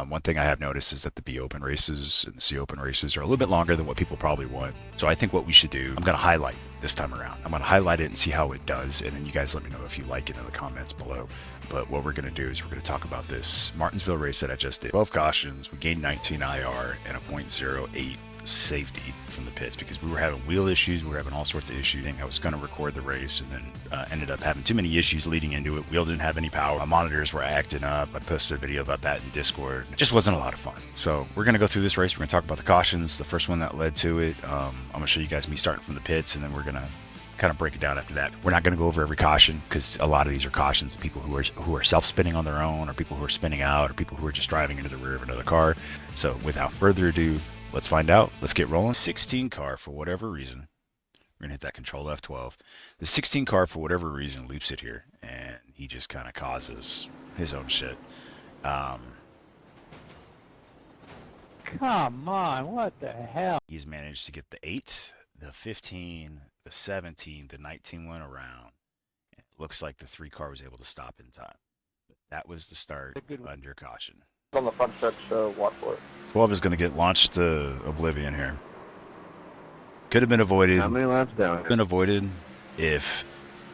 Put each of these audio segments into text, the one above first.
One thing I have noticed is that the B Open races and the C Open races are a little bit longer than what people probably want. So I think what we should do, I'm going to highlight this time around. I'm going to highlight it and see how it does, and then you guys let me know if you like it in the comments below. But what we're going to do is we're going to talk about this Martinsville race that I just did. 12 cautions, we gained 19 IR and a .08 safety from the pits because we were having wheel issues, we were having all sorts of issues. I was going to record the race and then ended up having too many issues leading into it. Wheel didn't have any power, my monitors were acting up. I posted a video about that in Discord. It just wasn't a lot of fun. So we're going to go through this race. We're going to talk about the cautions, the first one that led to it. I'm going to show you guys me starting from the pits, and then we're going to kind of break it down after that. We're not going to go over every caution because a lot of these are cautions of people who are self-spinning on their own, or people who are spinning out, or people who are just driving into the rear of another car. So without further ado, let's find out. Let's get rolling. 16 car, for whatever reason, we're gonna hit that control F12. The 16 car, for whatever reason, leaps it here, and he just kind of causes his own shit. Come on, what the hell? He's managed to get the 8, the 15, the 17, the 19 went around. It looks like the 3 car was able to stop in time. But that was the start under caution. On the front stretch, watch for it. 12 is going to get launched to oblivion here. Could have been avoided. How many laps down? Been avoided if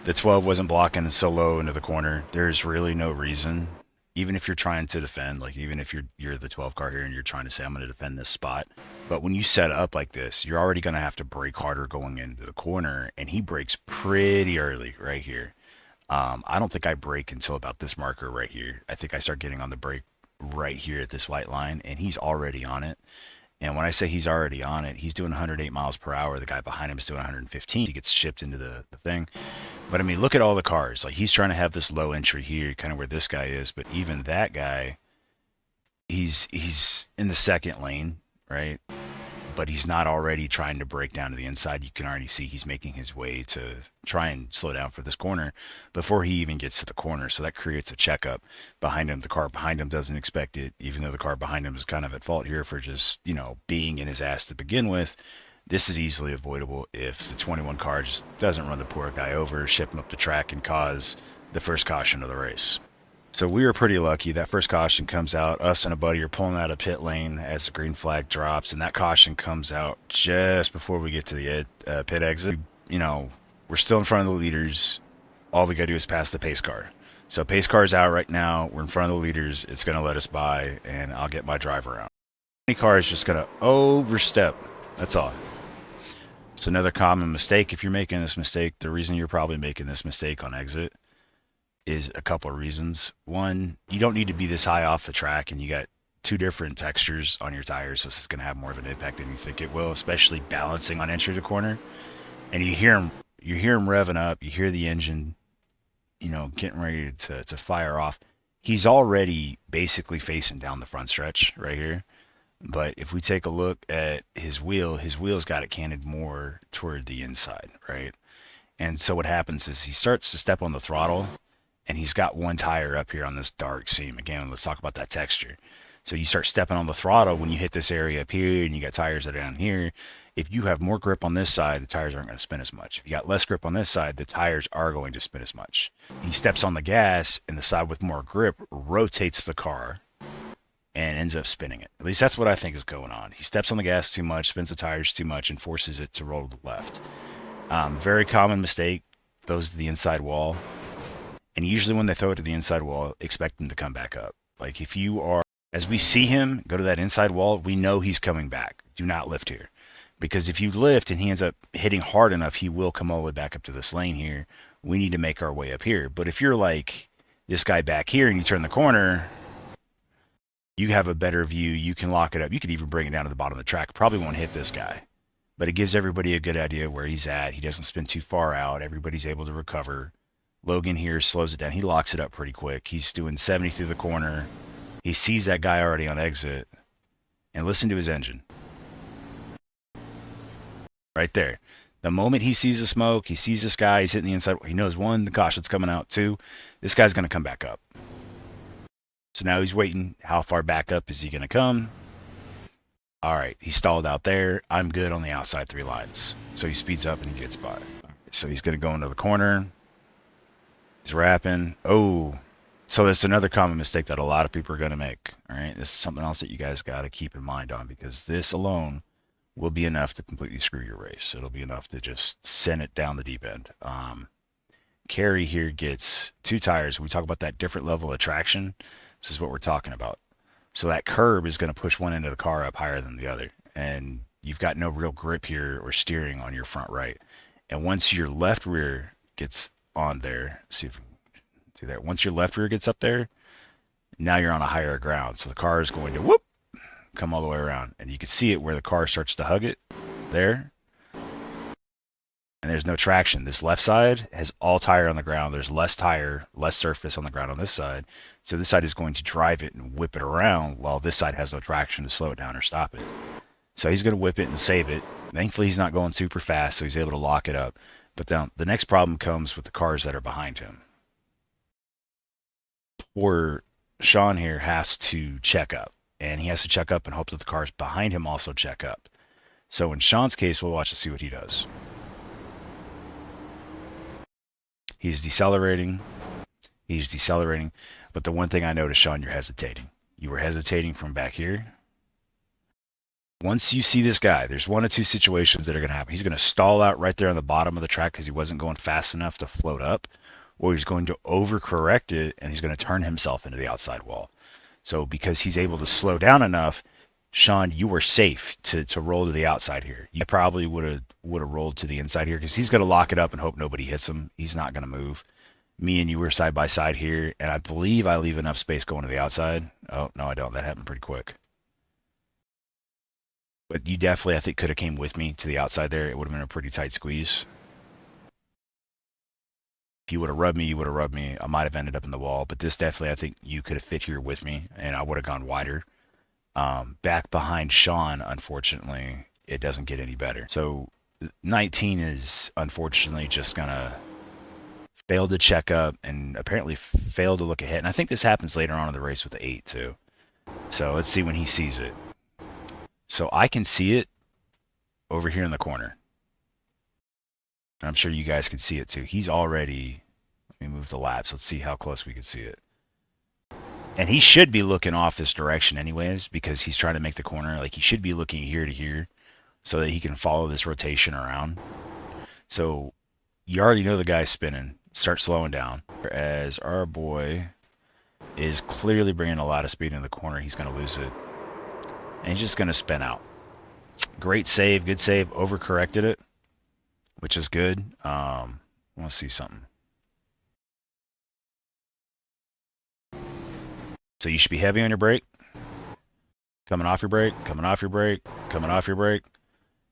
the 12 wasn't blocking so low into the corner. There's really no reason, even if you're trying to defend, like even if you're the 12 car here and you're trying to say I'm going to defend this spot. But when you set up like this, you're already going to have to brake harder going into the corner, and he brakes pretty early right here. I don't think I brake until about this marker right here. I think I start getting on the brake right here at this white line, and he's already on it. And when I say he's already on it, he's doing 108 miles per hour. The guy behind him is doing 115. He gets shipped into the thing. But I mean, look at all the cars. Like, he's trying to have this low entry here, kind of where this guy is. But even that guy, he's in the second lane, right? But he's not already trying to break down to the inside. You can already see he's making his way to try and slow down for this corner before he even gets to the corner. So that creates a checkup behind him. The car behind him doesn't expect it, even though the car behind him is kind of at fault here for just, you know, being in his ass to begin with. This is easily avoidable if the 21 car just doesn't run the poor guy over, ship him up the track, and cause the first caution of the race. So we were pretty lucky. That first caution comes out. Us and a buddy are pulling out of pit lane as the green flag drops, and that caution comes out just before we get to the pit exit. You know, we're still in front of the leaders. All we got to do is pass the pace car. So pace car's out right now. We're in front of the leaders. It's going to let us by, and I'll get my driver out. Any car is just going to overstep. That's all. It's another common mistake. If you're making this mistake, the reason you're probably making this mistake on exit is a couple of reasons. One, you don't need to be this high off the track, and you got 2 different textures on your tires. This is going to have more of an impact than you think it will, especially balancing on entry to corner. And you hear him revving up. You hear the engine, you know, getting ready to fire off. He's already basically facing down the front stretch right here. But if we take a look at his wheel's got it canted more toward the inside, right? And so what happens is he starts to step on the throttle, and he's got one tire up here on this dark seam. Again, let's talk about that texture. So you start stepping on the throttle when you hit this area up here, and you got tires that are down here. If you have more grip on this side, the tires aren't going to spin as much. If you got less grip on this side, the tires are going to spin as much. He steps on the gas, and the side with more grip rotates the car and ends up spinning it. At least that's what I think is going on. He steps on the gas too much, spins the tires too much, and forces it to roll to the left. Very common mistake, throws to the inside wall. And usually when they throw it to the inside wall, expect them to come back up. Like, if you are, as we see him go to that inside wall, we know he's coming back. Do not lift here. Because if you lift and he ends up hitting hard enough, he will come all the way back up to this lane here. We need to make our way up here. But if you're like this guy back here and you turn the corner, you have a better view. You can lock it up. You could even bring it down to the bottom of the track. Probably won't hit this guy. But it gives everybody a good idea where he's at. He doesn't spin too far out. Everybody's able to recover. Logan here slows it down. He locks it up pretty quick. He's doing 70 through the corner. He sees that guy already on exit. And listen to his engine. Right there. The moment he sees the smoke, he sees this guy, he's hitting the inside. He knows, 1, the caution's coming out. 2, this guy's going to come back up. So now he's waiting. How far back up is he going to come? All right, he stalled out there. I'm good on the outside 3 lines. So he speeds up and he gets by. So he's going to go into the corner. He's wrapping. Oh, So that's another common mistake that a lot of people are going to make. All right, this is something else that you guys got to keep in mind on, because this alone will be enough to completely screw your race. It'll be enough to just send it down the deep end. Carry here gets 2 tires. We talk about that different level of traction. This is what we're talking about. So that curb is going to push one end of the car up higher than the other, and you've got no real grip here or steering on your front right. And once your left rear gets on there, see if we can do that. Once your left rear gets up there, now you're on a higher ground. So the car is going to whoop, come all the way around, and you can see it where the car starts to hug it there. And there's no traction. This left side has all tire on the ground. There's less tire, less surface on the ground on this side. So this side is going to drive it and whip it around, while this side has no traction to slow it down or stop it. So he's going to whip it and save it. Thankfully, he's not going super fast, so he's able to lock it up. But then the next problem comes with the cars that are behind him. Poor Sean here has to check up. And he has to check up and hope that the cars behind him also check up. So in Sean's case, we'll watch to see what he does. He's decelerating. He's decelerating. But the one thing I noticed, Sean, you're hesitating. You were hesitating from back here. Once you see this guy, there's 1 of 2 situations that are going to happen. He's going to stall out right there on the bottom of the track because he wasn't going fast enough to float up, or he's going to overcorrect it and he's going to turn himself into the outside wall. So because he's able to slow down enough, Sean, you were safe to roll to the outside here. You probably would have rolled to the inside here because he's going to lock it up and hope nobody hits him. He's not going to move. Me and you were side by side here, and I believe I leave enough space going to the outside. Oh, no, I don't. That happened pretty quick. But you definitely, I think, could have came with me to the outside there. It would have been a pretty tight squeeze. If you would have rubbed me, you would have rubbed me. I might have ended up in the wall. But this definitely, I think you could have fit here with me, and I would have gone wider. Back behind Sean, unfortunately, it doesn't get any better. So 19 is unfortunately just going to fail to check up and apparently fail to look ahead. And I think this happens later on in the race with the 8 too. So let's see when he sees it. So I can see it over here in the corner. I'm sure you guys can see it too. He's already, let me move the laps. Let's see how close we can see it. And he should be looking off this direction anyways, because he's trying to make the corner. Like, he should be looking here to here so that he can follow this rotation around. So you already know the guy's spinning. Start slowing down. As our boy is clearly bringing a lot of speed in the corner, he's going to lose it. And he's just going to spin out. Great save, good save. Overcorrected it, which is good. I want to see something. So you should be heavy on your brake. Coming off your brake, coming off your brake, coming off your brake.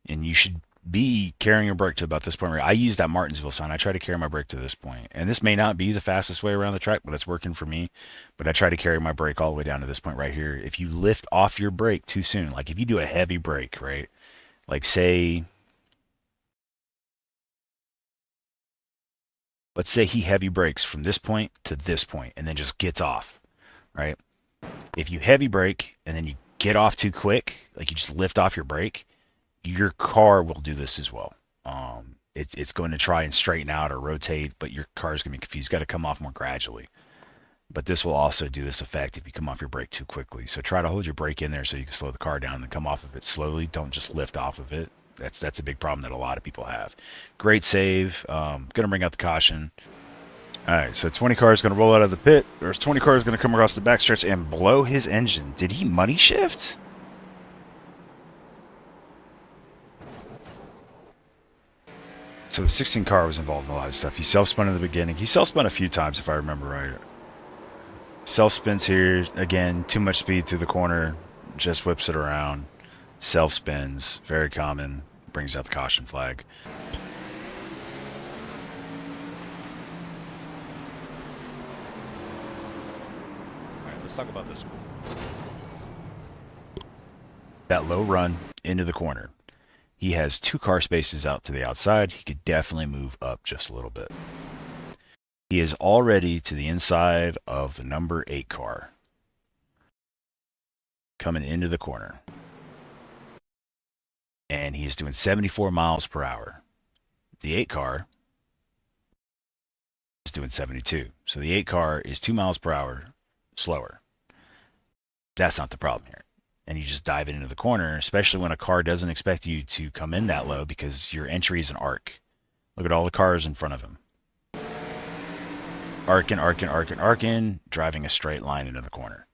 And you should be carrying your brake to about this point. Where I use that Martinsville sign. I try to carry my brake to this point. And this may not be the fastest way around the track, but it's working for me. But I try to carry my brake all the way down to this point right here. If you lift off your brake too soon, like if you do a heavy brake, right? Like say, let's say he heavy brakes from this point to this point and then just gets off, right? If you heavy brake and then you get off too quick, like you just lift off your brake, your car will do this as well. It's going to try and straighten out or rotate, but your car is going to be confused. Got to come off more gradually. But this will also do this effect if you come off your brake too quickly. So try to hold your brake in there so you can slow the car down and then come off of it slowly. Don't just lift off of it. That's a big problem that a lot of people have. Great save. Going to bring out the caution. All right, so 20 cars going to roll out of the pit. There's 20 cars going to come across the backstretch and blow his engine. Did he money shift? So the 16 car was involved in a lot of stuff. He self-spun in the beginning. He self-spun a few times, if I remember right. Self-spins here. Again, too much speed through the corner. Just whips it around. Self-spins. Very common. Brings out the caution flag. All right, let's talk about this one. That low run into the corner. He has 2 car spaces out to the outside. He could definitely move up just a little bit. He is already to the inside of the number 8 car. Coming into the corner. And he is doing 74 miles per hour. The 8 car is doing 72. So the 8 car is 2 miles per hour slower. That's not the problem here. And you just dive it into the corner, especially when a car doesn't expect you to come in that low because your entry is an arc. Look at all the cars in front of him. Arcing, driving a straight line into the corner.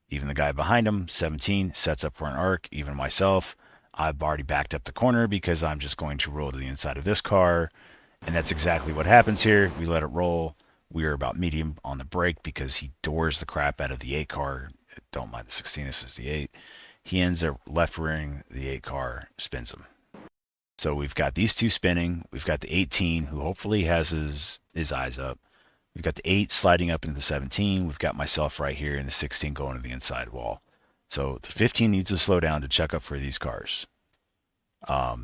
Even the guy behind him, 17, sets up for an arc. Even myself, I've already backed up the corner because I'm just going to roll to the inside of this car. And that's exactly what happens here. We let it roll. We are about medium on the brake because he doors the crap out of the 8 car. Don't mind the 16, this is the 8. He ends up left rearing the 8 car, spins him. So we've got these two spinning. We've got the 18 who hopefully has his eyes up. We've got the 8 sliding up into the 17. We've got myself right here and the 16 going to the inside wall. So the 15 needs to slow down to check up for these cars.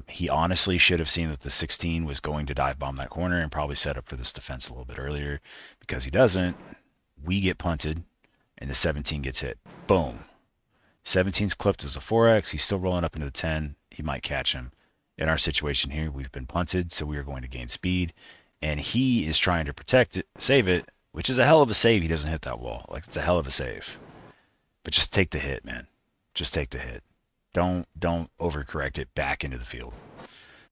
He honestly should have seen that the 16 was going to dive bomb that corner and probably set up for this defense a little bit earlier. Because he doesn't, we get punted and the 17 gets hit. Boom. 17's clipped as a 4X. He's still rolling up into the 10. He might catch him. In our situation here, we've been punted, so we are going to gain speed. And he is trying to protect it, save it, which is a hell of a save. He doesn't hit that wall. Like, it's a hell of a save. But just take the hit, man. Just take the hit. Don't overcorrect it back into the field.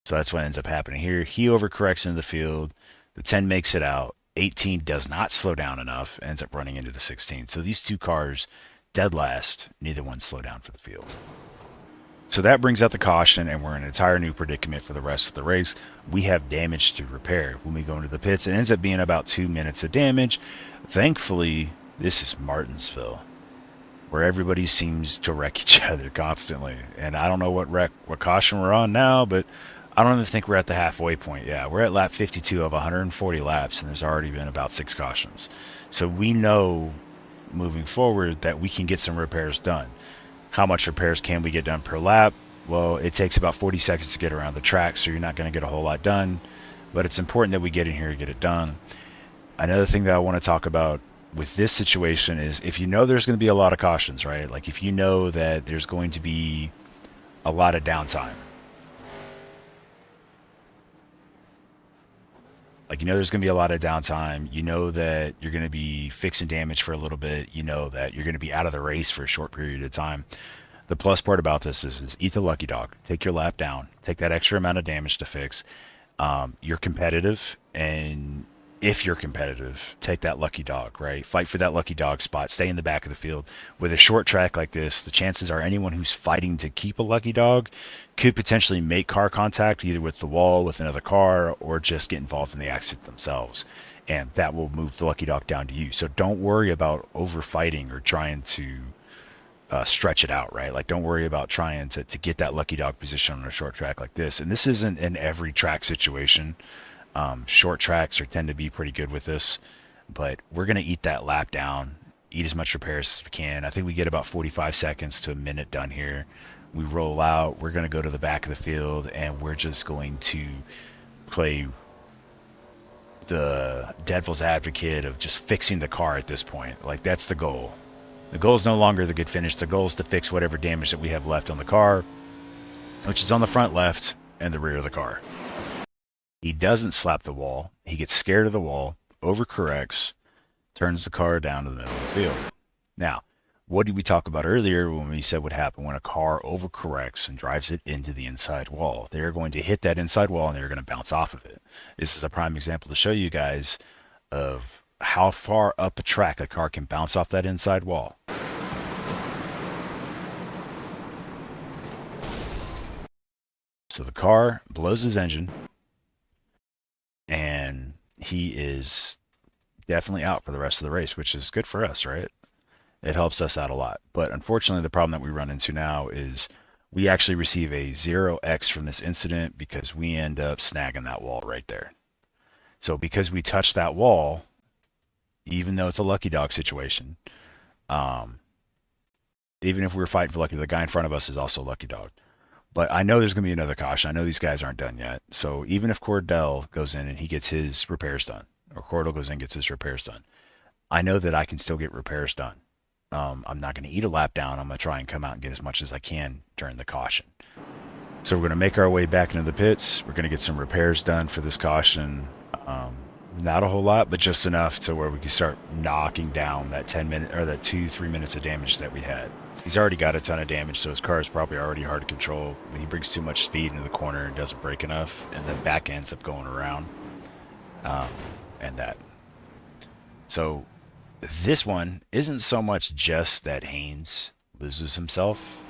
So that's what ends up happening here. He overcorrects into the field. The 10 makes it out. 18 does not slow down enough. Ends up running into the 16. So these two cars, dead last, neither one slow down for the field. So that brings out the caution, and we're in an entire new predicament for the rest of the race. We have damage to repair when we go into the pits. It ends up being about 2 minutes of damage. Thankfully, this is Martinsville, where everybody seems to wreck each other constantly. And I don't know what caution we're on now, but I don't even think we're at the halfway point. Yeah, we're at lap 52 of 140 laps, and there's already been about 6 cautions. So we know moving forward that we can get some repairs done. How much repairs can we get done per lap? Well, it takes about 40 seconds to get around the track, so you're not going to get a whole lot done. But it's important that we get in here and get it done. Another thing that I want to talk about with this situation is if you know there's going to be a lot of cautions, right? Like if you know that there's going to be a lot of downtime. Like, you know there's going to be a lot of downtime. You know that you're going to be fixing damage for a little bit. You know that you're going to be out of the race for a short period of time. The plus part about this is eat the lucky dog. Take your lap down. Take that extra amount of damage to fix. You're competitive, and if you're competitive, take that lucky dog, right? Fight for that lucky dog spot. Stay in the back of the field. With a short track like this, the chances are anyone who's fighting to keep a lucky dog could potentially make car contact either with the wall, with another car, or just get involved in the accident themselves. And that will move the lucky dog down to you. So don't worry about over-fighting or trying to stretch it out, right? Like, don't worry about trying to get that lucky dog position on a short track like this. And this isn't in every track situation. Short tracks tend to be pretty good with this, but we're going to eat that lap down, eat as much repairs as we can. I think we get about 45 seconds to a minute done here. We roll out. We're going to go to the back of the field, and we're just going to play the devil's advocate of just fixing the car at this point. Like, that's the goal. The goal is no longer the good finish. The goal is to fix whatever damage that we have left on the car, which is on the front left and the rear of the car. He doesn't slap the wall. He gets scared of the wall, overcorrects, turns the car down to the middle of the field. Now, what did we talk about earlier when we said what happened when a car overcorrects and drives it into the inside wall? They're going to hit that inside wall and they're going to bounce off of it. This is a prime example to show you guys of how far up a track a car can bounce off that inside wall. So the car blows his engine, and he is definitely out for the rest of the race, which is good for us, right? It helps us out a lot. But unfortunately, the problem that we run into now is we actually receive a 0x from this incident because we end up snagging that wall right there. So because we touched that wall, even though it's a lucky dog situation, even if we were fighting for lucky, the guy in front of us is also a lucky dog. But I know there's going to be another caution. I know these guys aren't done yet. So even if Cordell goes in and he gets his repairs done, or Cordell goes in and gets his repairs done, I know that I can still get repairs done. I'm not going to eat a lap down. I'm going to try and come out and get as much as I can during the caution. So we're going to make our way back into the pits. We're going to get some repairs done for this caution. Not a whole lot, but just enough to where we can start knocking down that 10-minute or that 2-3 minutes of damage that we had. He's already got a ton of damage, so his car is probably already hard to control. He brings too much speed into the corner and doesn't brake enough, and then back ends up going around. And that. So this one isn't so much just that Haynes loses himself.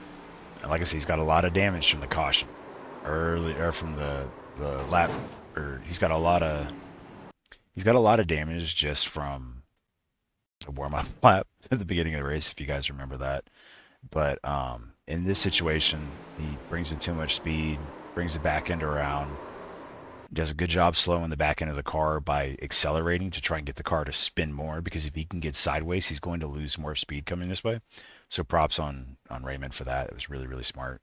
And like I said, he's got a lot of damage from the caution early, or from the lap, or he's got a lot of damage just from the warm-up lap at the beginning of the race, if you guys remember that. But in this situation, he brings in too much speed, brings the back end around, does a good job slowing the back end of the car by accelerating to try and get the car to spin more, because if he can get sideways, he's going to lose more speed coming this way. So props on Raymond for that. It was really, really smart.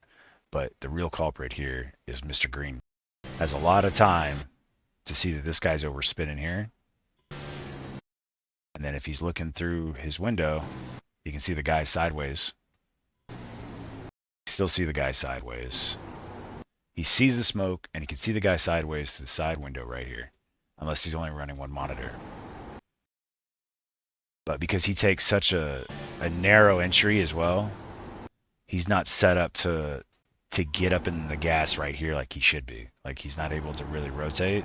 But the real culprit here is Mr. Green. Has a lot of time to see that this guy's overspinning here. And then if he's looking through his window, you can see the guy sideways. Still see the guy sideways. He sees the smoke, and he can see the guy sideways through the side window right here, unless he's only running one monitor. But because he takes such a narrow entry as well, he's not set up to get up in the gas right here like he should be. Like, he's not able to really rotate,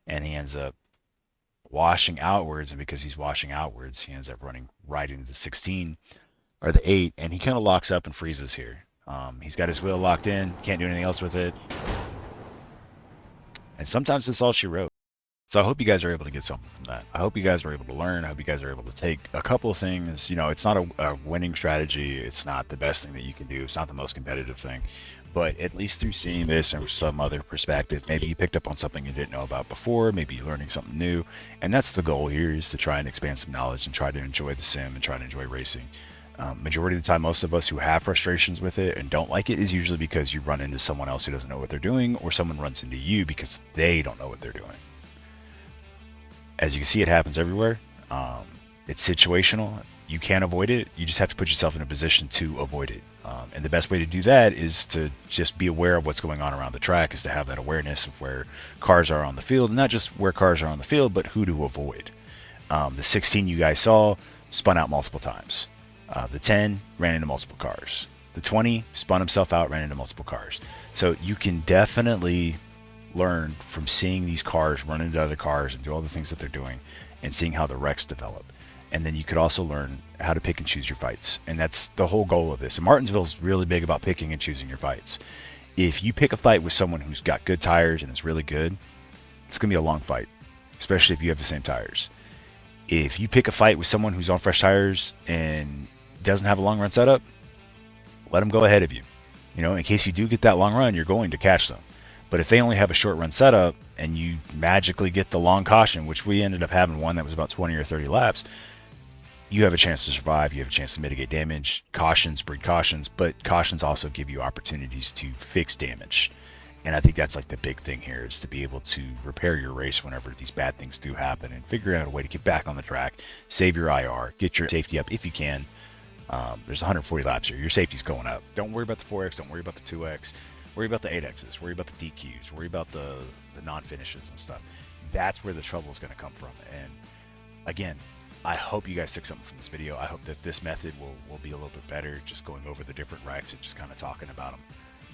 and he ends up washing outwards, and because he's washing outwards, he ends up running right into the 16 or the 8, and he kind of locks up and freezes here. He's got his wheel locked in, can't do anything else with it. And sometimes that's all she wrote. So I hope you guys are able to get something from that. I hope you guys are able to learn. I hope you guys are able to take a couple of things. You know, it's not a winning strategy. It's not the best thing that you can do. It's not the most competitive thing. But at least through seeing this and some other perspective, maybe you picked up on something you didn't know about before. Maybe you're learning something new. And that's the goal here, is to try and expand some knowledge and try to enjoy the sim and try to enjoy racing. Majority of the time, most of us who have frustrations with it and don't like it is usually because you run into someone else who doesn't know what they're doing, or someone runs into you because they don't know what they're doing. As you can see, it happens everywhere. It's situational. You can't avoid it. You just have to put yourself in a position to avoid it. And the best way to do that is to just be aware of what's going on around the track, is to have that awareness of where cars are on the field, and not just where cars are on the field, but who to avoid. The 16 you guys saw spun out multiple times. The 10 ran into multiple cars. The 20 spun himself out, ran into multiple cars. So you can definitely learn from seeing these cars run into other cars and do all the things that they're doing, and seeing how the wrecks develop. And then you could also learn how to pick and choose your fights. And that's the whole goal of this. And Martinsville is really big about picking and choosing your fights. If you pick a fight with someone who's got good tires and is really good, it's going to be a long fight, especially if you have the same tires. If you pick a fight with someone who's on fresh tires and doesn't have a long run setup, let them go ahead of you. You know, in case you do get that long run, you're going to catch them. But if they only have a short run setup and you magically get the long caution, which we ended up having one that was about 20 or 30 laps, you have a chance to survive. You have a chance to mitigate damage. Cautions breed cautions, but cautions also give you opportunities to fix damage. And I think that's like the big thing here, is to be able to repair your race whenever these bad things do happen, and figure out a way to get back on the track, save your IR, get your safety up if you can. There's 140 laps here. Your safety's going up. Don't worry about the 4X. Don't worry about the 2X. Worry about the 8Xs. Worry about the DQs. Worry about the non-finishes and stuff. That's where the trouble is going to come from. And again, I hope you guys took something from this video. I hope that this method will be a little bit better, just going over the different wrecks and just kind of talking about them,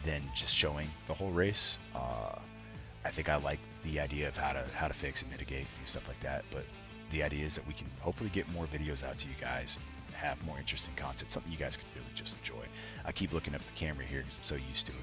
than just showing the whole race. I think I like the idea of how to fix and mitigate and do stuff like that. But the idea is that we can hopefully get more videos out to you guys, have more interesting content, something you guys can really just enjoy. I keep looking up the camera here because I'm so used to it.